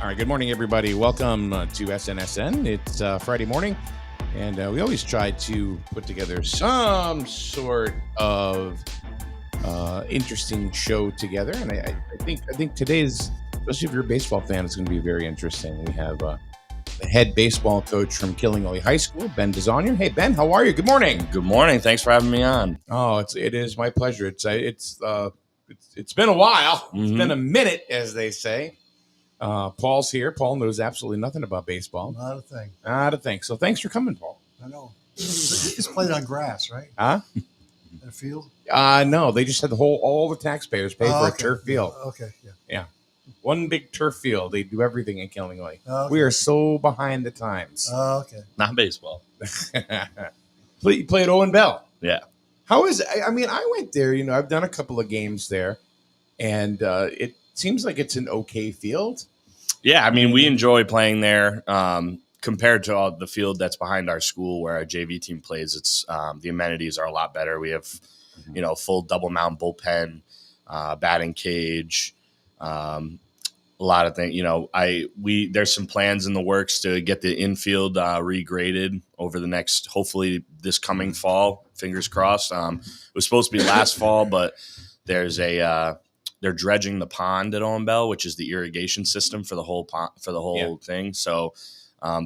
All right, good morning, everybody. Welcome to SNSN. It's Friday morning, and we always try to put together some sort of interesting show together. And I think today's, especially if you're a baseball fan, it's going to be very interesting. We have the head baseball coach from Killingley High School, Ben Desaulnier. Hey, Ben, how are you? Good morning. Good morning. Thanks for having me on. Oh, it is my pleasure. It's been a while. It's been a minute, as they say. Paul's here. Paul knows absolutely nothing about baseball. Not a thing. Not a thing. So thanks for coming, Paul. I know. It's played on grass, right? Huh? In a field? No, they just had all the taxpayers pay for a turf field. Okay, yeah. One big turf field. They do everything in Killingley. Okay. We are so behind the times. Okay. Not baseball. You played Owen Bell. Yeah. How is it? I mean, I went there, I've done a couple of games there, and it seems like it's an okay field. Yeah, I mean, we enjoy playing there. Compared to the field that's behind our school where our JV team plays, it's the amenities are a lot better. We have, full double mount bullpen, batting cage, a lot of things. There's some plans in the works to get the infield regraded over the next, hopefully this coming fall. Fingers crossed. It was supposed to be last fall, but there's they're dredging the pond at Owen Bell, which is the irrigation system for the whole pond, for the whole thing. So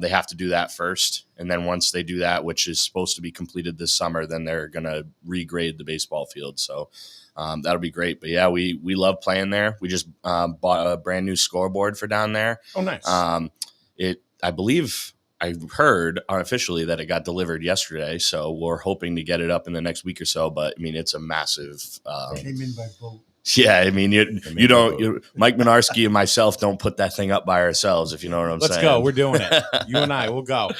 they have to do that first. And then once they do that, which is supposed to be completed this summer, then they're going to regrade the baseball field. So that'll be great. But yeah, we love playing there. We just bought a brand new scoreboard for down there. Oh, nice. I believe I heard unofficially that it got delivered yesterday. So we're hoping to get it up in the next week or so. But I mean, it's a massive. Came in by boat. Yeah, I mean, Mike Minarski and myself don't put that thing up by ourselves, if you know what I'm saying. Let's go. We're doing it. You and I will go.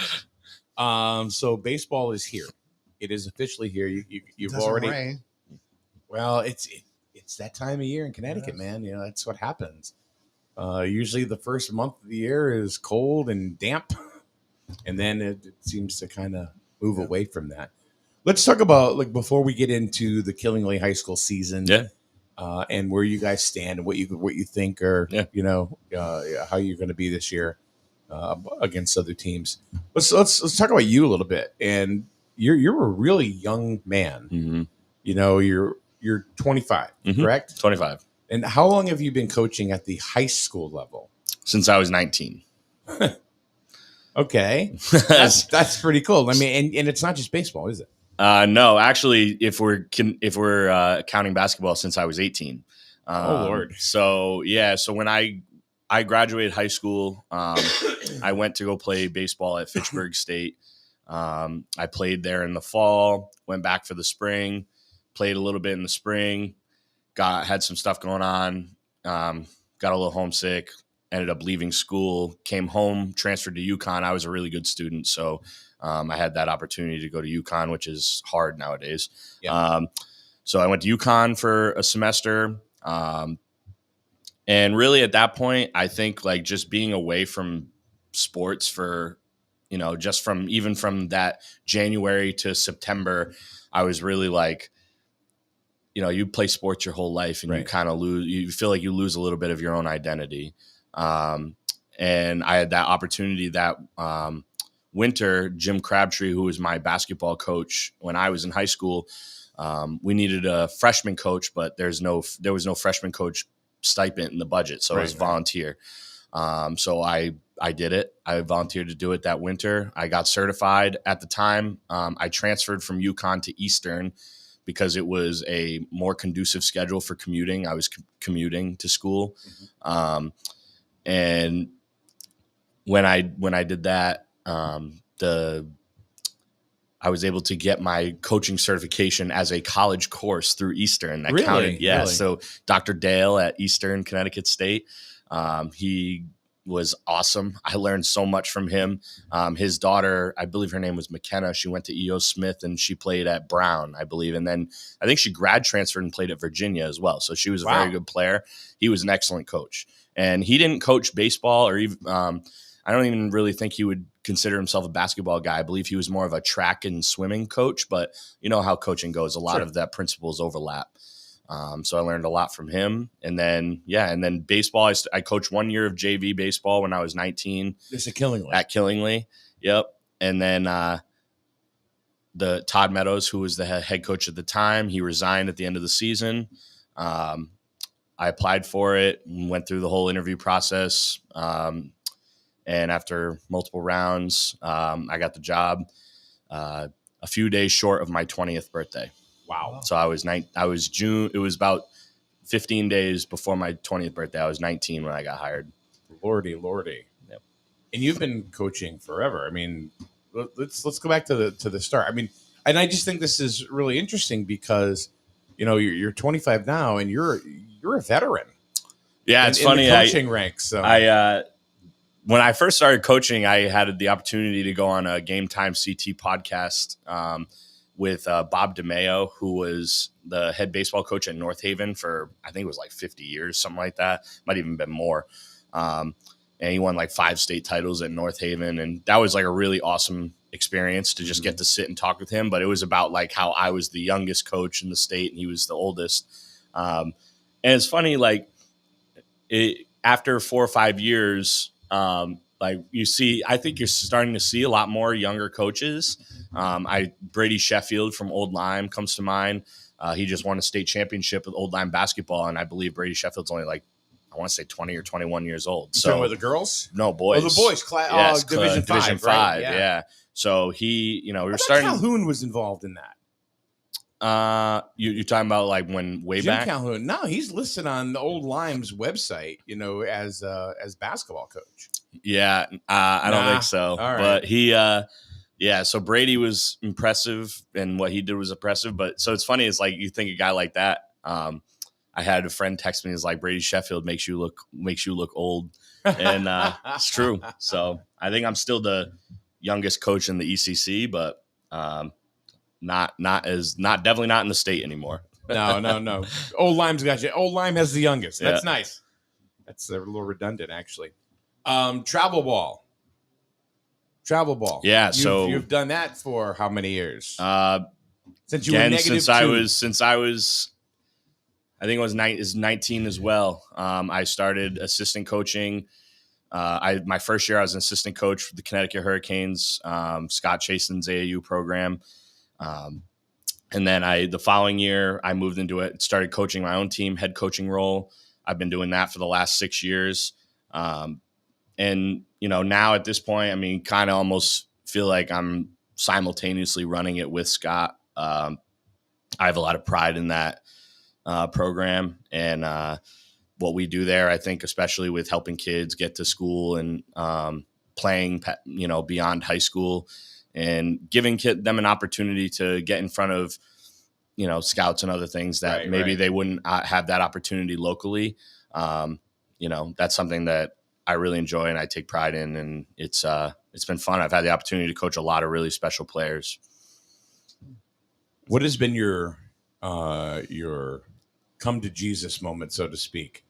So baseball is here. It is officially here. You've already. Rain. Well, it's that time of year in Connecticut, man. That's what happens. Usually the first month of the year is cold and damp, and then it seems to kind of move away from that. Let's talk about, before we get into the Killingley High School season. Yeah. And where you guys stand and what you think how you're going to be this year against other teams. Let's talk about you a little bit. And you're a really young man. Mm-hmm. You're 25, correct? 25. And how long have you been coaching at the high school level? Since I was 19. Okay, that's pretty cool. I mean, and it's not just baseball, is it? No, actually, if we're counting basketball, since I was 18. Oh Lord! So when I graduated high school, I went to go play baseball at Fitchburg State. I played there in the fall, went back for the spring, played a little bit in the spring, had some stuff going on, got a little homesick, ended up leaving school, came home, transferred to UConn. I was a really good student, so. I had that opportunity to go to UConn, which is hard nowadays. Yeah. So I went to UConn for a semester. And really at that point, I think just being away from sports for, just from that January to September, I was really you play sports your whole life and you kind of you feel like you lose a little bit of your own identity. And I had that opportunity that, winter, Jim Crabtree, who was my basketball coach when I was in high school, we needed a freshman coach, but there was no freshman coach stipend in the budget, so it was volunteer. So I did it. I volunteered to do it that winter. I got certified at the time. I transferred from UConn to Eastern because it was a more conducive schedule for commuting. I was commuting to school, and when I did that. I was able to get my coaching certification as a college course through Eastern. That counted. Yeah. Really? So Dr. Dale at Eastern Connecticut State, he was awesome. I learned so much from him. His daughter, I believe her name was McKenna. She went to E.O. Smith and she played at Brown, I believe. And then I think she grad transferred and played at Virginia as well. So she was a very good player. He was an excellent coach. And he didn't coach baseball or even I don't even really think he would consider himself a basketball guy. I believe he was more of a track and swimming coach, but you know how coaching goes. A lot of that principles overlap. So I learned a lot from him. And then baseball, I coached 1 year of JV baseball when I was 19. This is Killingly. At Killingly. Yep. And then the Todd Meadows, who was the head coach at the time, he resigned at the end of the season. I applied for it and went through the whole interview process. And after multiple rounds, I got the job a few days short of my 20th birthday. Wow. So I was June. It was about 15 days before my 20th birthday. I was 19 when I got hired. Lordy. Yep. And you've been coaching forever. I mean, let's go back to the start. I mean, and I just think this is really interesting because, you're 25 now and you're a veteran. Yeah, it's funny. In the coaching ranks. So. When I first started coaching, I had the opportunity to go on a Game Time CT podcast with Bob DeMeo, who was the head baseball coach at North Haven for, I think it was like 50 years, something like that. Might even been more. And he won like 5 state titles at North Haven. And that was like a really awesome experience to just get to sit and talk with him. But it was about like how I was the youngest coach in the state and he was the oldest. And it's funny, like after 4 or 5 years, like you see, I think you're starting to see a lot more younger coaches. Brady Sheffield from Old Lyme comes to mind. He just won a state championship with Old Lyme basketball. And I believe Brady Sheffield's only like, I want to say 20 or 21 years old. So with the girls? No, boys. Oh, the boys. Yes, Division 5. Division 5, right? yeah. So we were starting. Calhoun was involved in that. You're talking about like when way Jim back? Calhoun. No, he's listed on the Old Lyme's website, as basketball coach. Yeah, I don't think so. All right. But he, so Brady was impressive and what he did was impressive. But so it's funny, it's like you think a guy like that. I had a friend text me, is like, Brady Sheffield makes you look old. And it's true. So I think I'm still the youngest coach in the ECC, but definitely not in the state anymore. No. Old Lyme's got you. Old Lyme has the youngest. That's Yeah. nice. That's a little redundant, actually. Travel ball. Yeah. You've done that for how many years? Since you again, were -2. since I was, I think it was 19 as well. I started assistant coaching. My first year, I was an assistant coach for the Connecticut Hurricanes, Scott Chasen's AAU program. And then the following year, I moved into it, started coaching my own team, head coaching role. I've been doing that for the last 6 years. And, now at this point, I mean, kind of almost feel like I'm simultaneously running it with Scott. I have a lot of pride in that program and what we do there. I think especially with helping kids get to school and playing, beyond high school and giving them an opportunity to get in front of, scouts and other things that maybe they wouldn't have that opportunity locally. That's something that I really enjoy and I take pride in, and it's been fun. I've had the opportunity to coach a lot of really special players. What has been your come to Jesus moment, so to speak,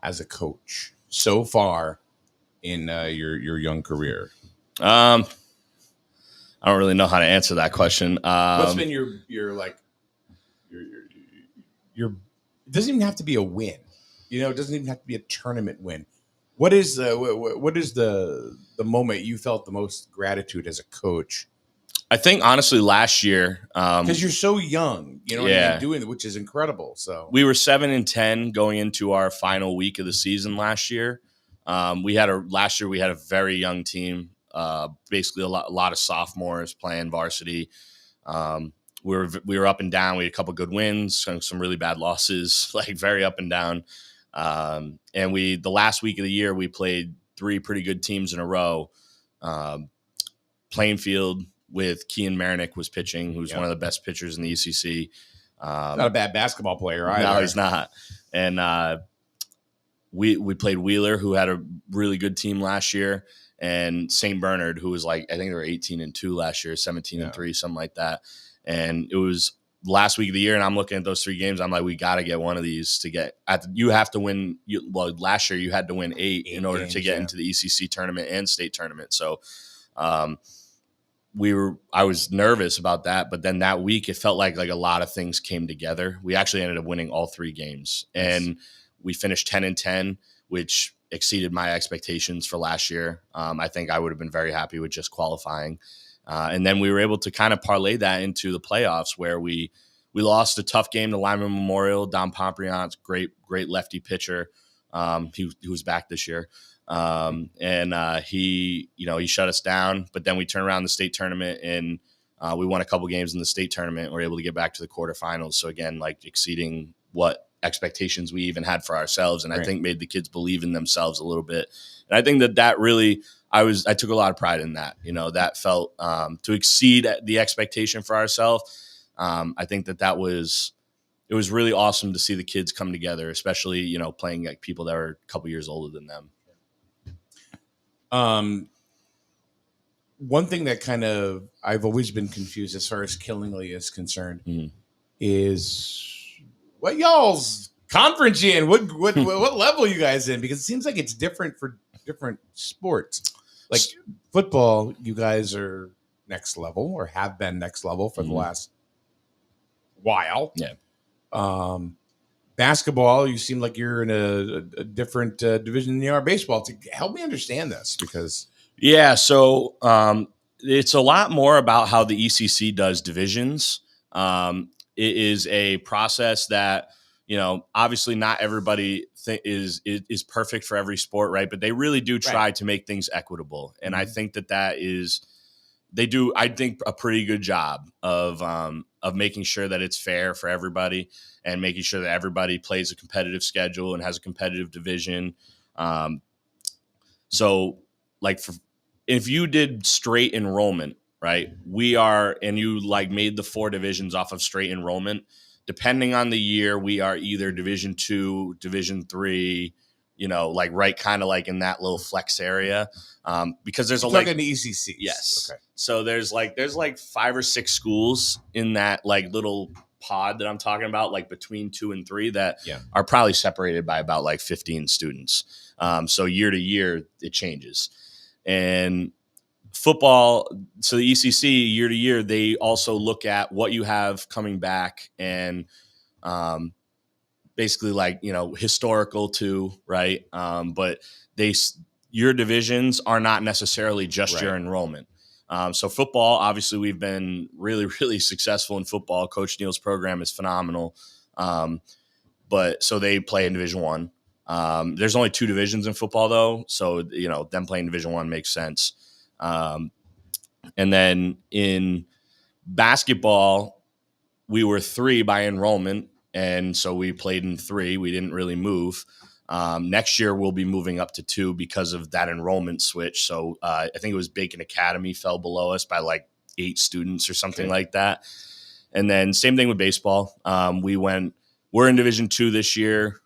as a coach so far in your young career? I don't really know how to answer that question. What's been your it doesn't even have to be a win. It doesn't even have to be a tournament win. What is the moment you felt the most gratitude as a coach? I think honestly last year, because you're so young, what I mean, doing it, which is incredible. So we were 7-10 going into our final week of the season last year. Last year we had a very young team, basically a lot of sophomores playing varsity. We were up and down. We had a couple good wins, some really bad losses, like very up and down. And the last week of the year, we played 3 pretty good teams in a row. Plainfield with Kean Marinick was pitching, who's one of the best pitchers in the ECC. Not a bad basketball player either. No, he's not. And we played Wheeler, who had a really good team last year, and St. Bernard, who was like, I think they were 18-2 last year, 17-3, something like that. And it was last week of the year, and I'm looking at those 3 games. I'm like, we got to get one of these to get you have to win. Last year you had to win 8 in order to get into the ECC tournament and state tournament. So I was nervous about that, but then that week it felt like a lot of things came together. We actually ended up winning all 3 games, and we finished 10-10, which exceeded my expectations for last year. I think I would have been very happy with just qualifying. And then we were able to kind of parlay that into the playoffs, where we lost a tough game to Lyman Memorial. Dom Pompriant's great lefty pitcher. He was back this year. He shut us down, but then we turned around the state tournament and we won a couple games in the state tournament. We were able to get back to the quarterfinals. So again, like exceeding what expectations we even had for ourselves. And I think made the kids believe in themselves a little bit. And I think that really, I took a lot of pride in that, that felt, to exceed the expectation for ourselves. I think it was really awesome to see the kids come together, especially, playing like people that are a couple years older than them. One thing that I've always been confused as far as Killingly is concerned is what y'all's conference you in? What level you guys in? Because it seems like it's different for different sports. Like football, you guys are next level or have been next level for the last while. Yeah. Basketball, you seem like you're in a different division than you are baseball. To help me understand this, because so it's a lot more about how the ECC does divisions. It is a process that obviously not everybody is perfect for every sport, right? But they really do try to make things equitable, and I think that is. They do, I think, a pretty good job of making sure that it's fair for everybody and making sure that everybody plays a competitive schedule and has a competitive division. So, like, if you did straight enrollment, right, and you like made the 4 divisions off of straight enrollment, depending on the year, we are either Division 2, Division 3, like right kind of like in that little flex area. Because there's like an ECC. Yes. Okay. So there's like 5 or 6 schools in that like little pod that I'm talking about, like between 2 and 3 that are probably separated by about like 15 students. So year to year it changes. And football, so the ECC year to year, they also look at what you have coming back and basically like, historical too, right? But your divisions are not necessarily just your enrollment. So football, obviously we've been really, really successful in football. Coach Neal's program is phenomenal. But so they play in Division 1. There's only 2 divisions in football though. So, them playing Division 1 makes sense. And then in basketball, we were 3 by enrollment. And so we played in 3. We didn't really move. Next year, we'll be moving up to 2 because of that enrollment switch. So I think it was Bacon Academy fell below us by like 8 students or something like that. And then same thing with baseball. We're in Division 2 this year,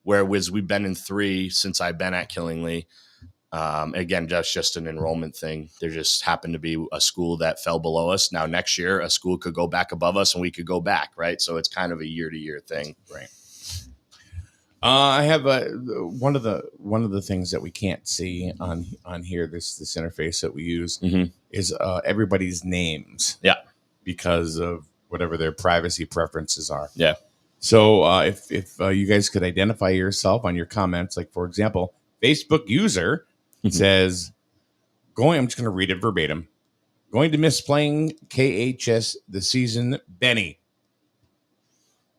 whereas we've been in 3 since I've been at Killingly. Again, that's just an enrollment thing. There just happened to be a school that fell below us. Now next year, a school could go back above us and we could go back, right? So it's kind of a year-to-year thing. Right. I have one of the things that we can't see on here, this interface that we use is everybody's names. Yeah. Because of whatever their privacy preferences are. Yeah. So if you guys could identify yourself on your comments, like for example, Facebook user says, I'm just going to read it verbatim. Going to miss playing KHS this season, Benny.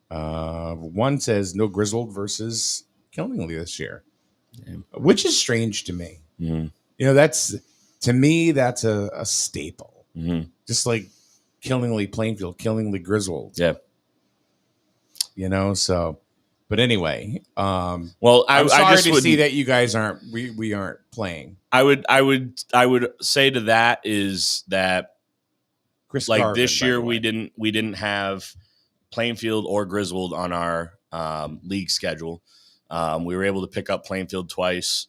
One says no Griswold versus Killingly this year, which is strange to me. That's a staple. Just like Killingly Plainfield, Killingly Griswold. Yeah. So, but anyway, I'm I'm sorry to see that you guys we aren't playing. I would say to that is that Chris like Garvin, this year we didn't have Plainfield or Griswold on our league schedule. We were able to pick up Plainfield twice.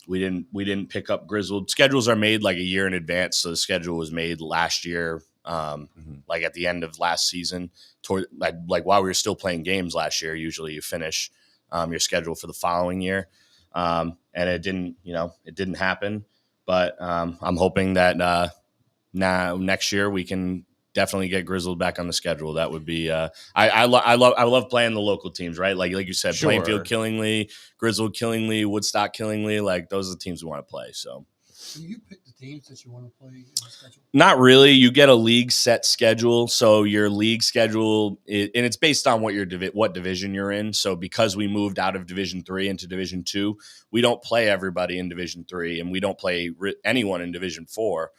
We didn't pick up Griswold. Schedules are made like a year in advance, so the schedule was made last year, like at the end of last season. Like while we were still playing games last year, usually you finish your schedule for the following year, and it didn't happen. But I'm hoping that now next year we can definitely get Grizzled back on the schedule. That would be I love playing the local teams, right? Like you said, Sure. Plainfield, Killingly, Grizzled, Killingly, Woodstock, Killingly. Like those are the teams we want to play. So you pick the teams that you want to play in the schedule? not really. You get a league set schedule. So your league schedule, and it's based on what division you're in. So because we moved out of Division 3 into Division 2, we don't play everybody in Division 3, and we don't play anyone in Division 4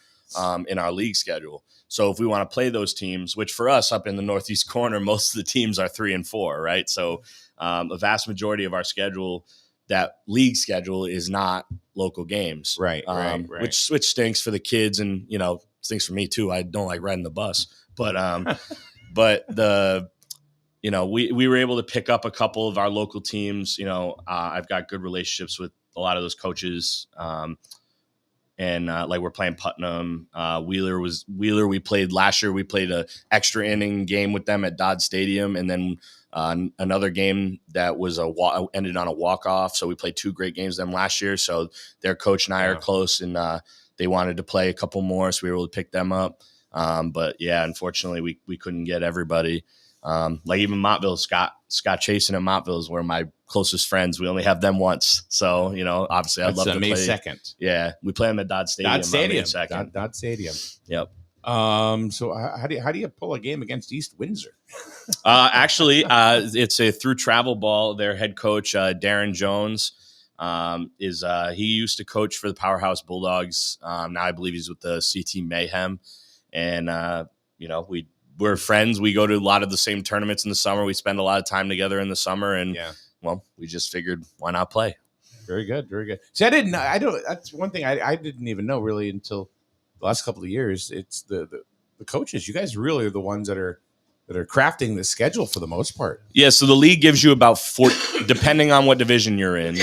in our league schedule. So if we want to play those teams, which for us up in the Northeast corner, most of the teams are 3 and 4, right? So a vast majority of our schedule, that league schedule, is not local games, Right. Which stinks for the kids, and stinks for me too. I don't like riding the bus, but we were able to pick up a couple of our local teams. I've got good relationships with a lot of those coaches. And like we're playing Putnam, Wheeler. We played last year. We played a extra inning game with them at Dodd Stadium, and then another game that was ended on a walk off. So we played 2 great games with them last year. So their coach and I are close, and they wanted to play a couple more, so we were able to pick them up. But yeah, unfortunately, we couldn't get everybody. Like even Montville, Scott Chasen and Montville is one of my closest friends. We only have them once. So, obviously I'd love to May play. 2nd. Yeah. We play them at Dodd Stadium. Dodd Stadium. Dodd Stadium. Yep. So how do you pull a game against East Windsor? Actually, it's a through travel ball. Their head coach, Darren Jones, he used to coach for the Powerhouse Bulldogs. Now I believe he's with the CT Mayhem. And, we're friends. We go to a lot of the same tournaments in the summer. We spend a lot of time together in the summer, and we just figured, why not play? Very good, very good. See, that's one thing I didn't even know really until the last couple of years. It's the coaches. You guys really are the ones that are crafting the schedule for the most part. Yeah. So the league gives you about 4, depending on what division you're in.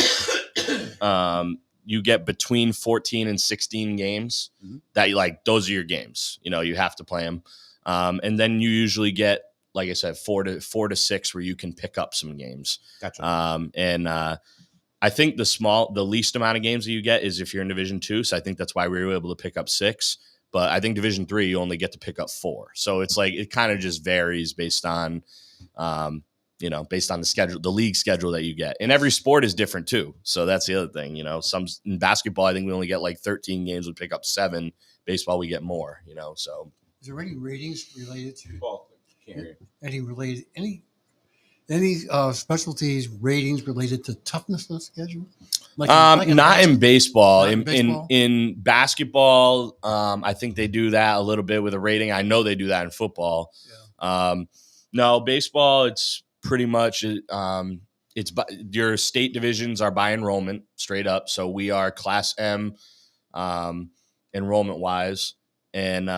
You get between 14 and 16 games that those are your games. You have to play them. And then you usually get, like I said, 4 to 6 where you can pick up some games. Gotcha. I think the least amount of games that you get is if you're in Division 2. So I think that's why we were able to pick up 6. But I think Division 3, you only get to pick up 4. So it's it kind of just varies based on, based on the schedule, the league schedule that you get. And every sport is different too. So that's the other thing. Some in basketball, I think we only get 13 games. We pick up 7. Baseball, we get more. So. Is there any ratings related to Any any specialties ratings related to toughness on the schedule? Not in baseball. Not in baseball? In basketball, I think they do that a little bit with a rating. I know they do that in football. Yeah. No, baseball, it's pretty much your state divisions are by enrollment straight up. So we are Class M enrollment wise, and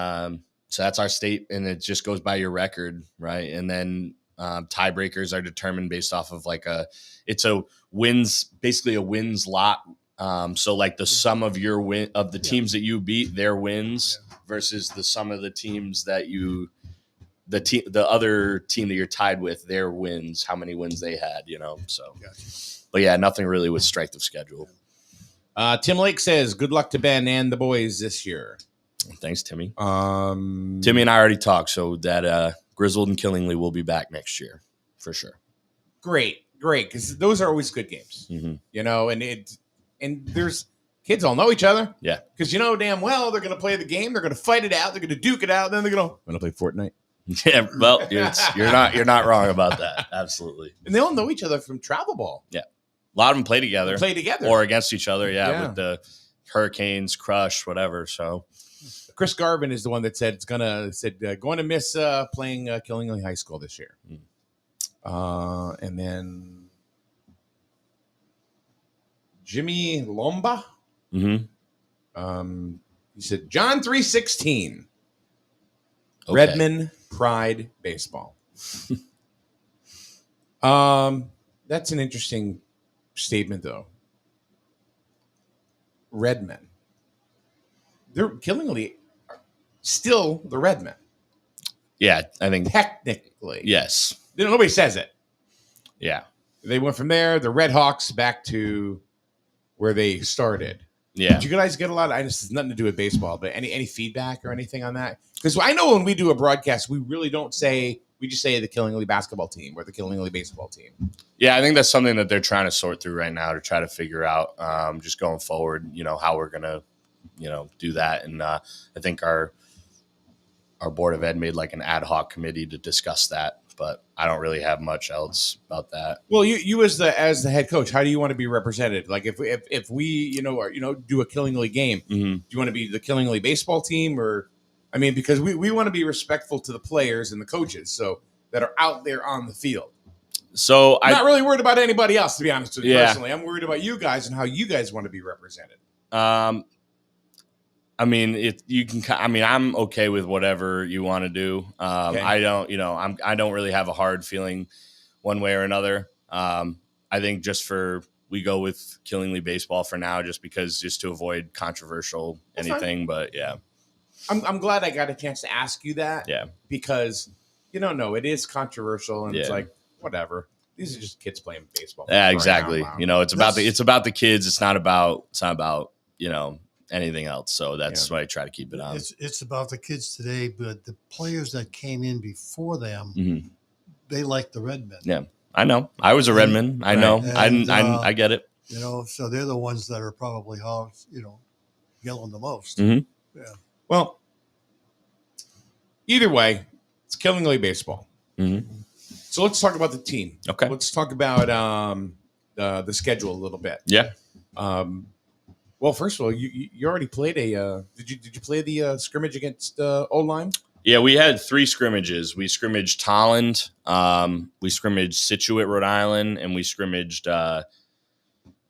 so that's our state, and it just goes by your record, right? And then tiebreakers are determined based off of basically a wins lot. So the sum of your of the teams that you beat, their wins versus the sum of the teams that the other team that you're tied with, their wins, how many wins they had, So, but yeah, nothing really with strength of schedule. Tim Lake says, "Good luck to Ben and the boys this year." Thanks, Timmy. Timmy and I already talked, so that Grizzled and Killingly will be back next year for sure. Great, because those are always good games, and there's kids all know each other, because damn well they're going to play the game, they're going to fight it out, they're going to duke it out, then they're going to play Fortnite. Yeah, well, you're not wrong about that. Absolutely, and they all know each other from travel ball. Yeah, a lot of them play together, or against each other. Yeah. With the Hurricanes, Crush, whatever. So. Chris Garvin is the one that said going to miss playing Killingly High School this year. And then Jimmy Lomba. Mm-hmm. He said John 3:16. Okay. Redmond Pride Baseball. That's an interesting statement, though. Redmond. They're Killingly still the Redmen. Yeah, I think technically. Yes. Nobody says it. Yeah. They went from there, the Red Hawks, back to where they started. Yeah. Did you guys get a lot of, I just, it's nothing to do with baseball, but any feedback or anything on that? Because I know when we do a broadcast, we really don't say, we just say the Killingley basketball team or the Killingley baseball team. Yeah, I think that's something that they're trying to sort through right now to try to figure out just going forward, how we're going to, do that. And I think our board of ed made like an ad hoc committee to discuss that, but I don't really have much else about that. Well, you as the head coach, how do you want to be represented? Like if we do a Killingley game, do you want to be the Killingley baseball team, or I mean, because we want to be respectful to the players and the coaches so that are out there on the field. So I'm not really worried about anybody else, to be honest with you. Yeah. Personally, I'm worried about you guys and how you guys want to be represented. I mean, I'm okay with whatever you want to do. Okay. I don't really have a hard feeling one way or another. I think we go with Killingley baseball for now, just to avoid controversial anything. But yeah, I'm glad I got a chance to ask you that. Yeah, because it is controversial, and it's like whatever. These are just kids playing baseball. Yeah, exactly. It's about the kids. It's not about anything else. So that's why I try to keep it on. It's about the kids today, but the players that came in before them, they like the Redmen. Yeah, I know. I was a Redman. I know. And, I get it. So they're the ones that are probably yelling the most. Mm-hmm. Yeah. Well, either way, it's Killingley baseball. Mm-hmm. So let's talk about the team. Okay. Let's talk about the schedule a little bit. Yeah. Well, first of all, you already played did you play the scrimmage against Old Lyme? Yeah, we had 3 scrimmages. We scrimmaged Tolland, we scrimmaged Situate, Rhode Island, and we scrimmaged Old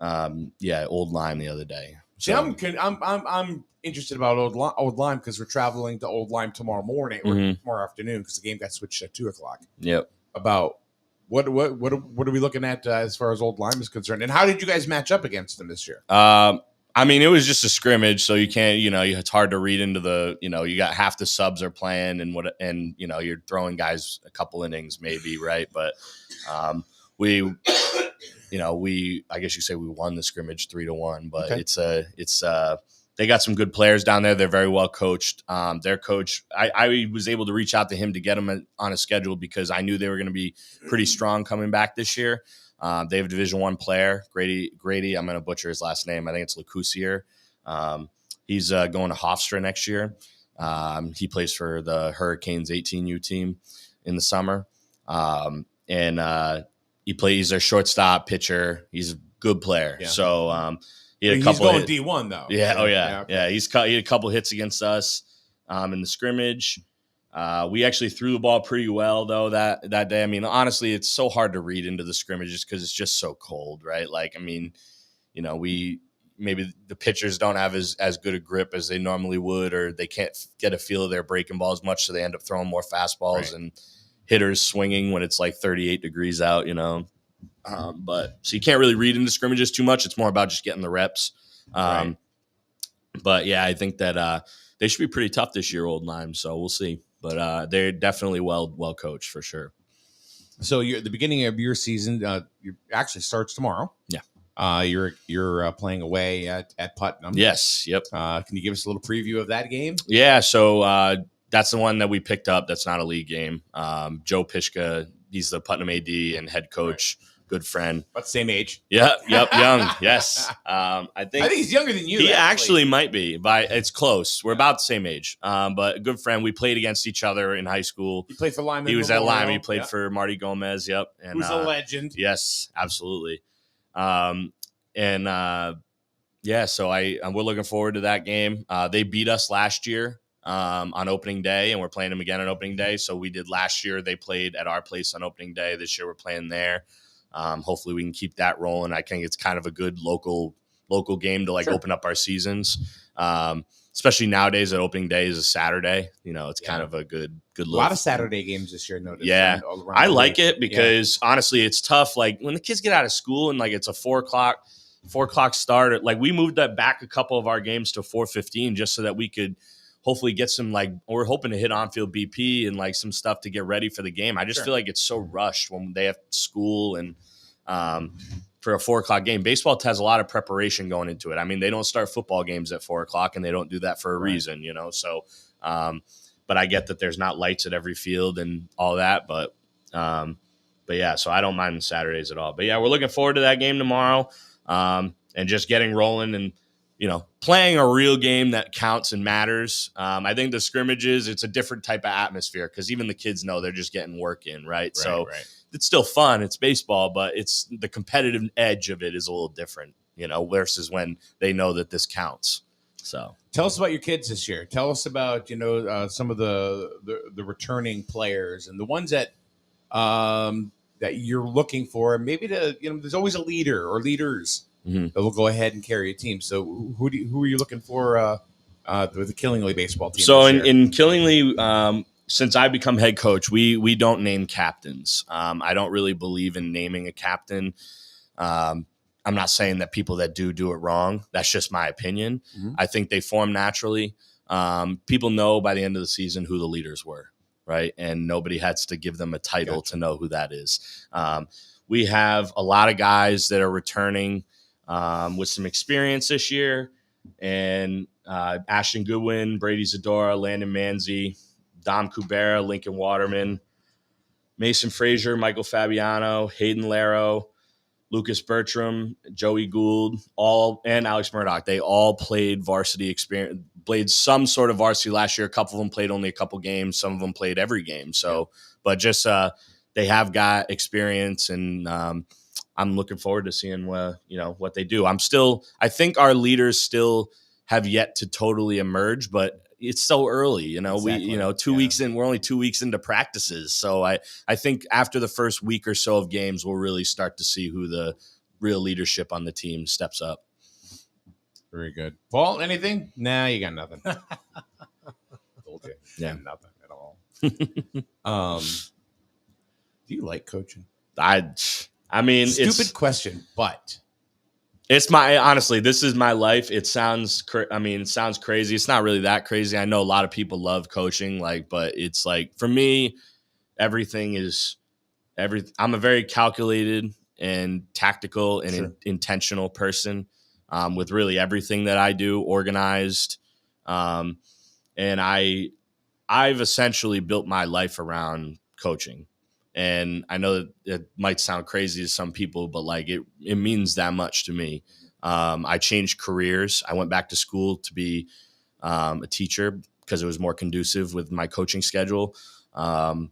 Lyme the other day. So see, I'm interested about Old Lyme because we're traveling to Old Lyme tomorrow morning or tomorrow afternoon because the game got switched at 2:00. Yep. About what are we looking at as far as Old Lyme is concerned, and how did you guys match up against them this year? I mean, it was just a scrimmage, so you can't, it's hard to read into the, you got half the subs are playing and you're throwing guys a couple innings maybe, right? But I guess you say we won the scrimmage 3-1, but okay. They got some good players down there. They're very well coached. Their coach, I was able to reach out to him to get them on a schedule because I knew they were going to be pretty strong coming back this year. They have a Division I player, Grady. I'm going to butcher his last name. I think it's Lecusier. He's going to Hofstra next year. He plays for the Hurricanes 18U team in the summer. He's their shortstop pitcher. He's a good player. Yeah. So he had a couple. He's going D1 though. Yeah. Oh yeah. Yeah. Okay. Yeah. He had a couple hits against us in the scrimmage. We actually threw the ball pretty well though that day. I mean, honestly, it's so hard to read into the scrimmages because it's just so cold, right? Like, I mean, maybe the pitchers don't have as good a grip as they normally would, or they can't get a feel of their breaking ball as much, so they end up throwing more fastballs and hitters swinging when it's like 38 degrees out, But so you can't really read into scrimmages too much. It's more about just getting the reps. But yeah, I think that they should be pretty tough this year, Old Lyme. So we'll see. But they're definitely well coached for sure. So you're at the beginning of your season. You actually starts tomorrow. Yeah. You're playing away at Putnam. Yes. Yep. Can you give us a little preview of that game? Yeah. So that's the one that we picked up. That's not a league game. Joe Pishka, he's the Putnam AD and head coach. Right. Good friend. About the same age. Yep. Young. Yes. I think he's younger than you. He actually might be, but it's close. We're about the same age. But a good friend. We played against each other in high school. He played for Lyman. He was at Lyman. He played for Marty Gomez. Yep. And who's a legend. Yes, absolutely. So we're looking forward to that game. They beat us last year on opening day, and we're playing them again on opening day. So we did last year. They played at our place on opening day. This year we're playing there. Hopefully we can keep that rolling. I think it's kind of a good local game to open up our seasons. Especially nowadays that opening day is a Saturday. It's kind of a good a lot of Saturday games this year. Noticed. Yeah. I like it because honestly it's tough. Like when the kids get out of school and it's a 4:00 start, we moved that back a couple of our games to 4:15 just so that we could hopefully get some we're hoping to hit on-field BP and some stuff to get ready for the game. I just feel like it's so rushed when they have school and for a 4:00 game. Baseball has a lot of preparation going into it. I mean, they don't start football games at 4:00, and they don't do that for a reason, you know? So, but I get that there's not lights at every field and all that, but yeah, so I don't mind Saturdays at all. But yeah, we're looking forward to that game tomorrow, and just getting rolling and, you know, playing a real game that counts and matters. I think the scrimmages, it's a different type of atmosphere because even the kids know they're just getting work in, right? So it's still fun. It's baseball, but it's the competitive edge of it is a little different, you know, versus when they know that this counts. So tell us about your kids this year. Tell us about, you know, some of the returning players and the ones that that you're looking for. Maybe there's always a leader or leaders that will go ahead and carry a team. So who are you looking for with the Killingly baseball team? So in Killingly, since I become head coach, we don't name captains. I don't really believe in naming a captain. I'm not saying that people that do it wrong. That's just my opinion. Mm-hmm. I think they form naturally. People know by the end of the season who the leaders were, right? And nobody has to give them a title to know who that is. We have a lot of guys that are returning with some experience this year. And Ashton Goodwin, Brady Zadora, Landon Manzi, Dom Kubera, Lincoln Waterman, Mason Frazier, Michael Fabiano, Hayden Laro, Lucas Bertram, Joey Gould, and Alex Murdoch. They all played varsity experience, played some sort of varsity last year. A couple of them played only a couple games. Some of them played every game. So, but just they have got experience, and I'm looking forward to seeing what they do. I think our leaders still have yet to totally emerge, but it's so early, you know. Exactly. We 2 weeks in, we're only 2 weeks into practices. So I think after the first week or so of games, we'll really start to see who the real leadership on the team steps up. Very good. Paul, anything? Nah, you got nothing. Told you. Yeah. Nothing at all. Do you like coaching? I mean, stupid question, but it's honestly, this is my life. It sounds crazy. It's not really that crazy. I know a lot of people love coaching, but it's like, for me, I'm a very calculated and tactical and intentional person, with really everything that I do, organized. And I've essentially built my life around coaching. And I know that it might sound crazy to some people, but it means that much to me. I changed careers. I went back to school to be a teacher because it was more conducive with my coaching schedule. And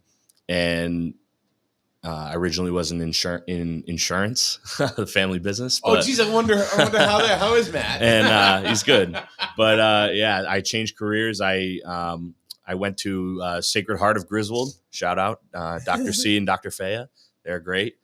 I originally was in insurance, the family business. But, geez, I wonder how is Matt? And he's good. But I changed careers. I went to Sacred Heart of Griswold. Shout out Dr. C and Dr. Faya. They're great.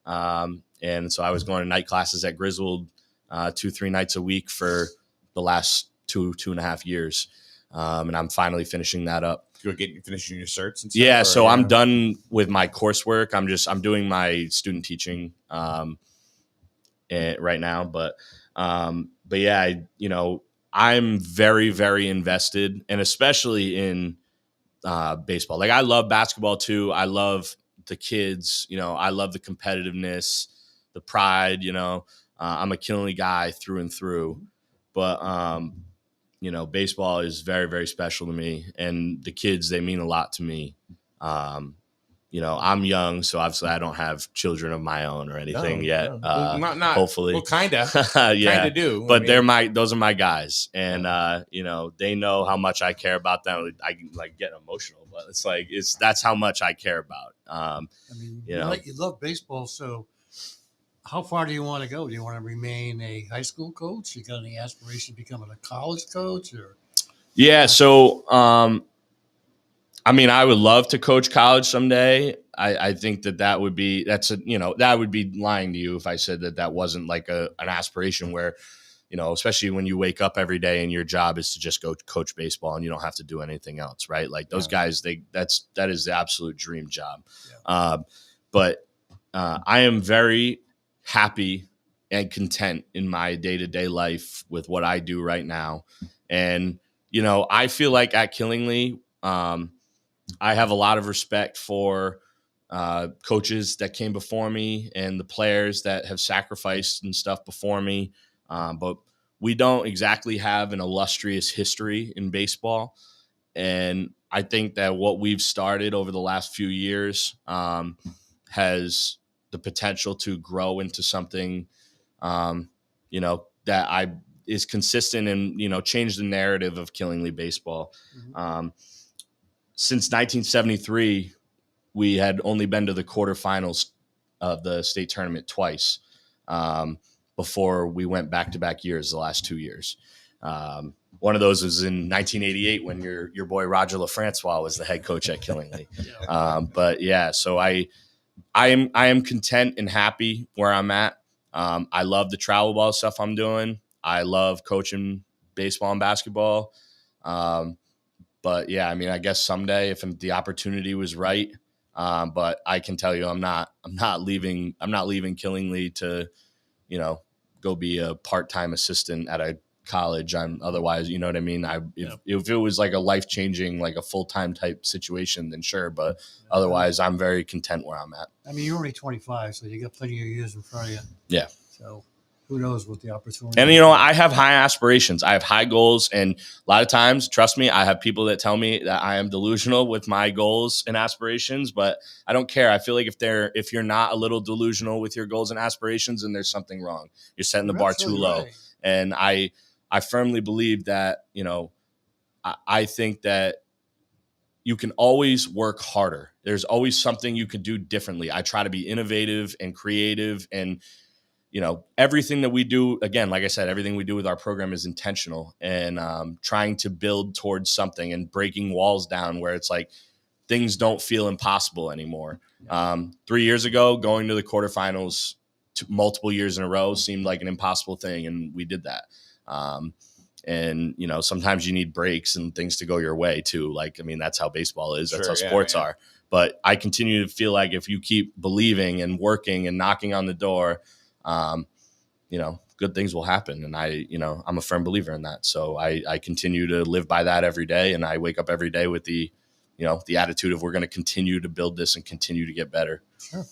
And so I was going to night classes at Griswold 2-3 nights a week for the last 2.5 years. And I'm finally finishing that up. You're finishing your certs and stuff? Yeah, so I'm done with my coursework. I'm doing my student teaching right now. But yeah, I'm very, very invested, and especially in baseball. I love basketball too. I love the kids. I love the competitiveness, the pride. I'm a Killingly guy through and through. But baseball is very, very special to me, and the kids, they mean a lot to me. I'm young, so obviously I don't have children of my own or anything yet. No. Not hopefully. Well, kinda. Yeah. Kinda do. But those are my guys. And they know how much I care about them. I get emotional, but that's how much I care about. You love baseball, so how far do you want to go? Do you want to remain a high school coach? You got any aspiration of becoming a college coach? Or yeah, so I would love to coach college someday. I think that would be lying to you if I said that wasn't an aspiration where, especially when you wake up every day and your job is to just go coach baseball and you don't have to do anything else, right? Those guys, that is the absolute dream job. Yeah. But I am very happy and content in my day-to-day life with what I do right now. And, I feel like at Killingly, I have a lot of respect for coaches that came before me and the players that have sacrificed and stuff before me. But we don't exactly have an illustrious history in baseball. And I think that what we've started over the last few years has the potential to grow into something, that is consistent and, change the narrative of Killingly baseball. Mhm. Since 1973, we had only been to the quarterfinals of the state tournament twice before we went back-to-back years the last 2 years. One of those was in 1988 when your boy Roger LaFrancois was the head coach at Killingly. But yeah, so I am content and happy where I'm at. I love the travel ball stuff I'm doing. I love coaching baseball and basketball. But yeah, I mean, I guess someday if the opportunity was right, but I can tell you, I'm not leaving Killingly to, go be a part-time assistant at a college. Otherwise, you know what I mean? If it was like a life-changing, like a full-time type situation, then sure. But otherwise, I'm very content where I'm at. I mean, you're only 25, so you got plenty of years in front of you. Yeah. So who knows what the opportunity And, I have high aspirations. I have high goals. And a lot of times, trust me, I have people that tell me that I am delusional with my goals and aspirations, but I don't care. I feel like if you're not a little delusional with your goals and aspirations, then there's something wrong. You're setting the bar too low. Right. And I firmly believe that, I think that you can always work harder. There's always something you could do differently. I try to be innovative and creative, and everything that we do, again, like I said, everything we do with our program is intentional, and trying to build towards something and breaking walls down where it's like things don't feel impossible anymore. 3 years ago, going to the quarterfinals multiple years in a row seemed like an impossible thing, and we did that. And sometimes you need breaks and things to go your way too. Like, I mean, that's how baseball is. That's how sports are. But I continue to feel like if you keep believing and working and knocking on the door, good things will happen. And I'm a firm believer in that. So I continue to live by that every day. And I wake up every day with the attitude of we're going to continue to build this and continue to get better. Sure.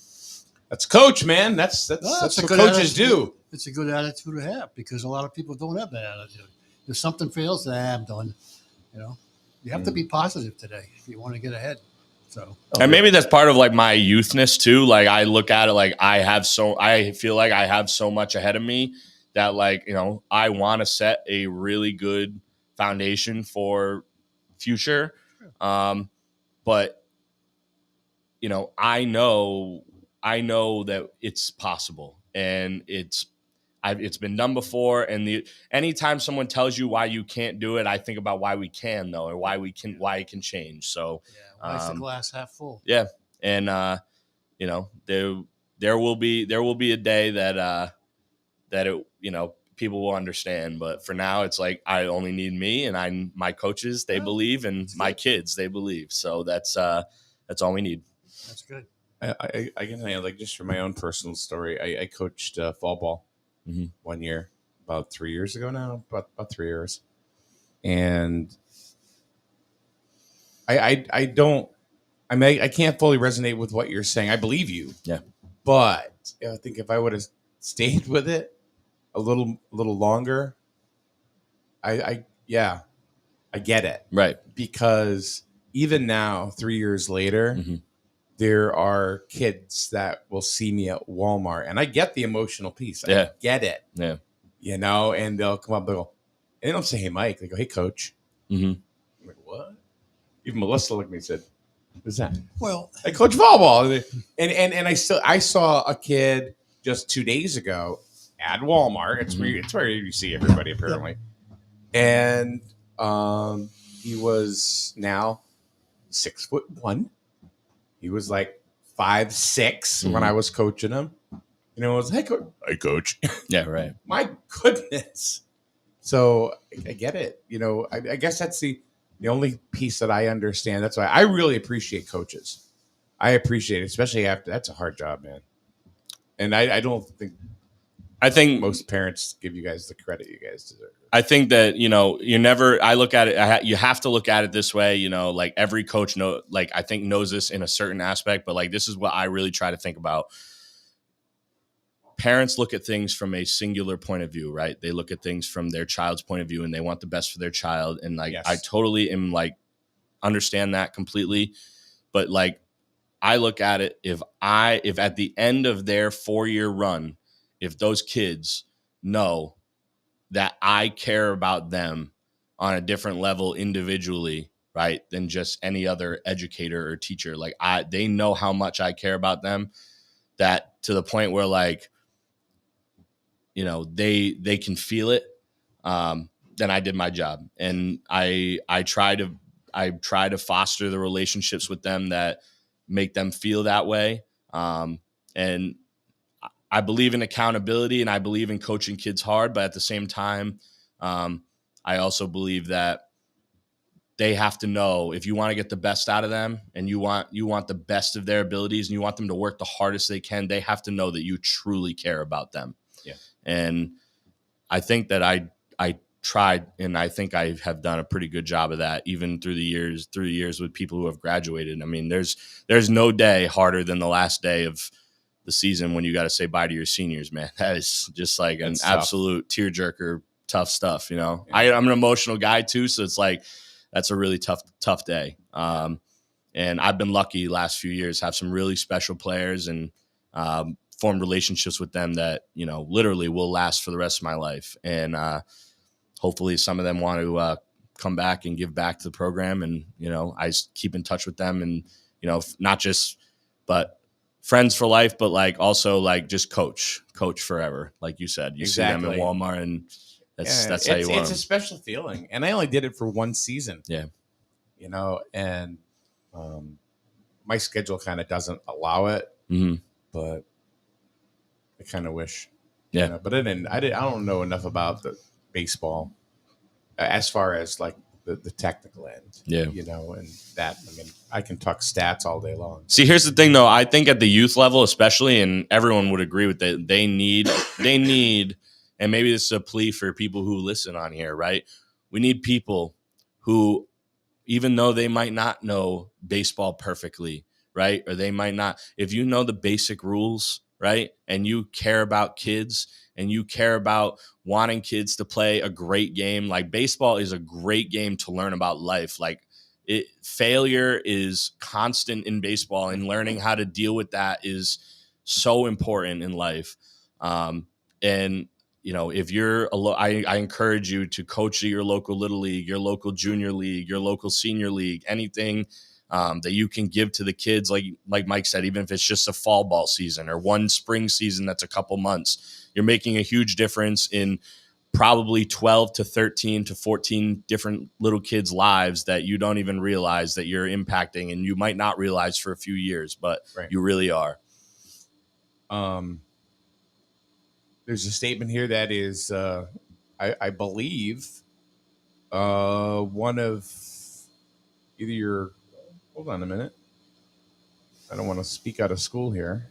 That's coach, man. That's what coaches do. It's a good attitude to have because a lot of people don't have that attitude. If something fails, I'm done. You have to be positive today if you want to get ahead. So, and maybe that's part of like my youthness too. Like I look at it like I feel like I have so much ahead of me that like, I want to set a really good foundation for future. But I know that it's possible, and it's been done before. And anytime someone tells you why you can't do it, I think about why we can though, or why it can change. So why is the glass half full? Yeah. And, there will be a day that people will understand. But for now, it's like, I only need me and my coaches, they believe, and my kids, they believe. So that's all we need. That's good. I can tell you, like, just from my own personal story, I coached fall ball 1 year, about 3 years ago now, about 3 years. And I can't fully resonate with what you're saying. I believe you. Yeah. But I think if I would have stayed with it a little longer, I get it. Right. Because even now, 3 years later, there are kids that will see me at Walmart, and I get the emotional piece. I get it. Yeah. And they'll come up and and they don't say, "Hey, Mike." They go, "Hey, coach." I'm like, what? Even Melissa looked at me and said, "What's that?" Well, I coach volleyball. And I saw a kid just 2 days ago at Walmart. It's where you see everybody apparently. And he was now 6'1". He was like 5'6" when I was coaching him. And it was, "Hey, coach." Yeah, right. My goodness. So I get it. I guess that's the only piece that I understand. That's why I really appreciate coaches. I appreciate it, especially after. That's a hard job, man. And I don't think. I think most parents give you guys the credit you guys deserve. I think that, I look at it, you have to look at it this way, like every coach I think knows this in a certain aspect, but like, this is what I really try to think about. Parents look at things from a singular point of view, right? They look at things from their child's point of view and they want the best for their child. And like, Yes. I totally am like, understand that completely. But like, I look at it, if at the end of their 4-year run, if those kids know that I care about them on a different level individually, right, than just any other educator or teacher, like they know how much I care about them, that to the point where like, they can feel it, then I did my job. And I try to foster the relationships with them that make them feel that way. And I believe in accountability and I believe in coaching kids hard, but at the same time, I also believe that they have to know, if you want to get the best out of them and you want the best of their abilities and you want them to work the hardest they can, they have to know that you truly care about them. Yeah. And I think that I tried, and I think I have done a pretty good job of that, even through the years with people who have graduated. I mean, there's no day harder than the last day of the season when you got to say bye to your seniors, man. That is just like an absolute tearjerker, tough stuff. Yeah. I'm an emotional guy too, so it's like that's a really tough day. And I've been lucky last few years, have some really special players and formed relationships with them that literally will last for the rest of my life. And hopefully some of them want to come back and give back to the program. And I keep in touch with them, and not just but friends for life, but like also like just coach forever. Like you said, you see them in Walmart, and that's how you want It's them. a special feeling. And I only did it for one season. Yeah. And my schedule kind of doesn't allow it, but I kind of wish. Yeah. But I don't know enough about the baseball as far as like the technical end. Yeah. And that, I mean, I can talk stats all day long. See, here's the thing though. I think at the youth level, especially, and everyone would agree with that, they need, and maybe this is a plea for people who listen on here, right? We need people who, even though they might not know baseball perfectly, right? Or they might not, if you know the basic rules, right? And you care about kids and you care about wanting kids to play a great game. Like baseball is a great game to learn about life. Like failure is constant in baseball, and learning how to deal with that is so important in life. And if you're I encourage you to coach at your local little league, your local junior league, your local senior league, anything that you can give to the kids. Like Mike said, even if it's just a fall ball season or one spring season, that's a couple months, you're making a huge difference in probably 12 to 13 to 14 different little kids' lives that you don't even realize that you're impacting, and you might not realize for a few years, but you really are. There's a statement here that is, I believe, one of either your. Hold on a minute. I don't want to speak out of school here,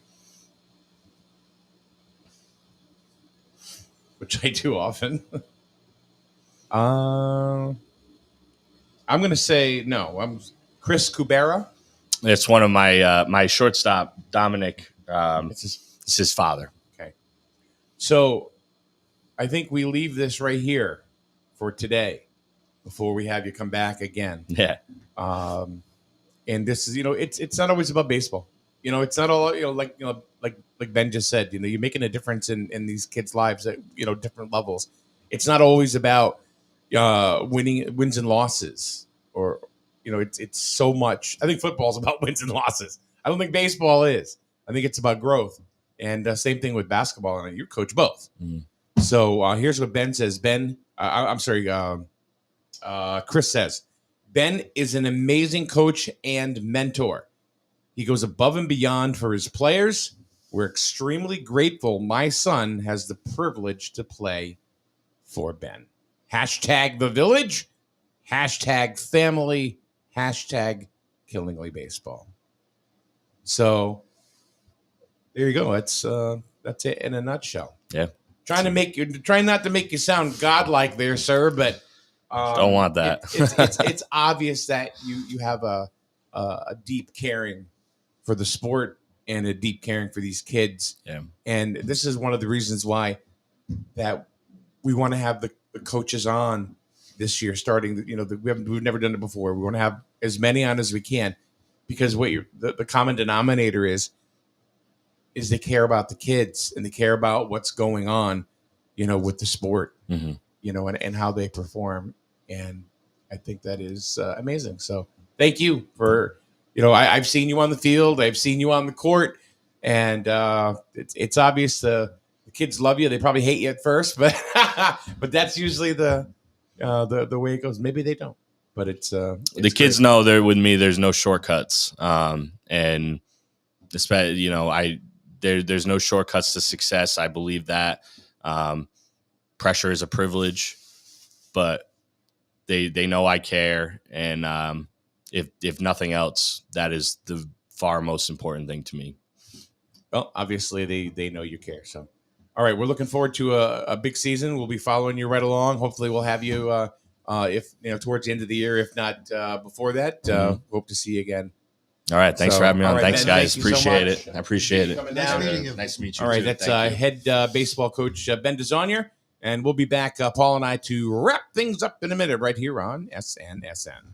which I do often. I'm going to say no. I'm Chris Kubera. It's one of my shortstop, Dominic. It's his father. Okay. So I think we leave this right here for today before we have you come back again. Yeah. And this is, it's not always about baseball. It's not all, like Ben just said, you're making a difference in these kids' lives at, different levels. It's not always about wins and losses, or, it's so much. I think football's about wins and losses. I don't think baseball is. I think it's about growth. And same thing with basketball. And you coach both. Mm-hmm. So here's what Ben says. Chris says, Ben is an amazing coach and mentor. He goes above and beyond for his players. We're extremely grateful my son has the privilege to play for Ben. Hashtag the village. Hashtag family. Hashtag Killingly Baseball. So there you go. That's it in a nutshell. Yeah. Trying not to make you sound godlike there, sir, but Don't want that. It's obvious that you have a deep caring for the sport and a deep caring for these kids. Yeah. And this is one of the reasons why that we want to have the coaches on this year, starting. We've never done it before. We want to have as many on as we can, because the common denominator is they care about the kids and they care about what's going on, with the sport, and how they perform. And I think that is amazing. So thank you for, I've seen you on the field. I've seen you on the court, and it's obvious the kids love you. They probably hate you at first, but but that's usually the way it goes. Maybe they don't, but it's the kids great. know they're with me. There's no shortcuts. And especially, there's no shortcuts to success. I believe that pressure is a privilege, but they know I care. And if nothing else, that is the far most important thing to me. Well, obviously they know you care. So, all right, we're looking forward to a big season. We'll be following you right along. Hopefully we'll have you if towards the end of the year, if not before that. Hope to see you again. All right, thanks for having me on. All right, thanks, Ben, guys. thank you so Appreciate much. it. I appreciate it. Nice meeting you. Nice to meet you. All right, too. that's Thank you. head baseball coach Ben Desaulnier, and we'll be back, Paul and I, to wrap things up in a minute right here on SNSN.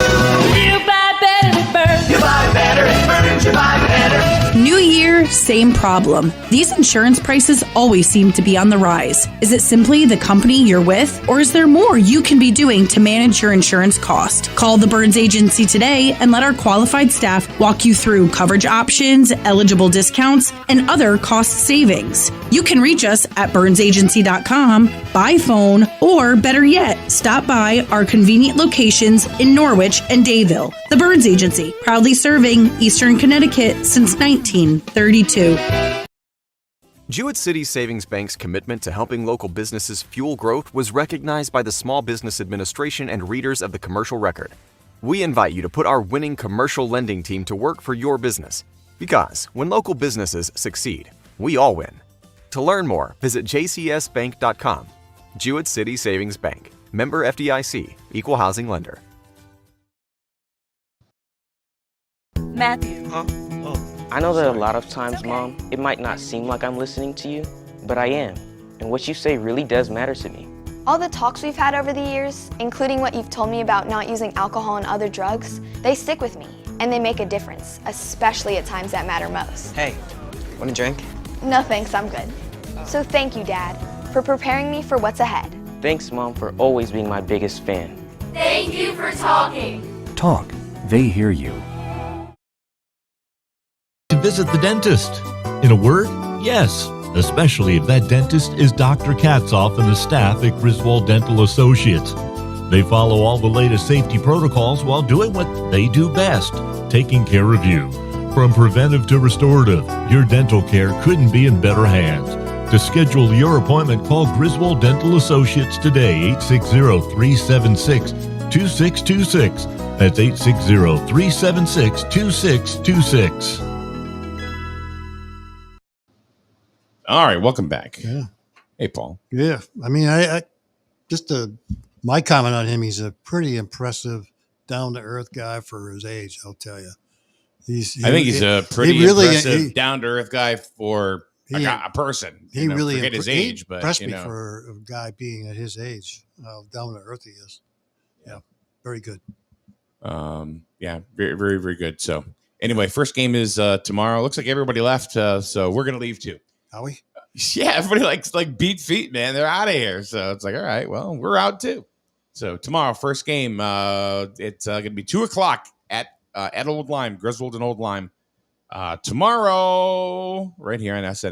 You buy better at Burns. You buy better at Burns. You buy better. New year, same problem. These insurance prices always seem to be on the rise. Is it simply the company you're with, or is there more you can be doing to manage your insurance cost? Call the Burns Agency today and let our qualified staff walk you through coverage options, eligible discounts, and other cost savings. You can reach us at burnsagency.com, by phone, or better yet, stop by our convenient locations in Norwich and Dayville. The Burns Agency, proudly serving Eastern Connecticut since 1932. Jewett City Savings Bank's commitment to helping local businesses fuel growth was recognized by the Small Business Administration and readers of the Commercial Record. We invite you to put our winning commercial lending team to work for your business. Because when local businesses succeed, we all win. To learn more, visit jcsbank.com. Jewett City Savings Bank. Member FDIC. Equal housing lender. Matthew. I know that a lot of times, Mom, it might not seem like I'm listening to you, but I am. And what you say really does matter to me. All the talks we've had over the years, including what you've told me about not using alcohol and other drugs, they stick with me, and they make a difference, especially at times that matter most. Hey, want a drink? No thanks, I'm good. So thank you, Dad, for preparing me for what's ahead. Thanks, Mom, for always being my biggest fan. Thank you for talking. Talk. They hear you. To visit the dentist. In a word, yes, especially if that dentist is Dr. Katzoff and the staff at Griswold Dental Associates. They follow all the latest safety protocols while doing what they do best, taking care of you. From preventive to restorative, your dental care couldn't be in better hands. To schedule your appointment, call Griswold Dental Associates today, 860-376-2626. That's 860-376-2626. All right, welcome back. Yeah. Hey, Paul. Yeah. I mean, I just my comment on him, he's a pretty impressive, down-to-earth guy for his age, I'll tell you. I think he's a pretty impressive, down-to-earth guy for a person. He really forget his age, but impressed me for a guy being at his age, how down-to-earth he is. Yeah, very good. Yeah, very, very, very good. So anyway, first game is tomorrow. Looks like everybody left, so we're going to leave too. Are we? Yeah, everybody likes beat feet, man. They're out of here. So it's like, all right, well, we're out too. So tomorrow, first game, it's going to be 2:00 at Old Lyme, Griswold and Old Lyme. Tomorrow, right here on SNS.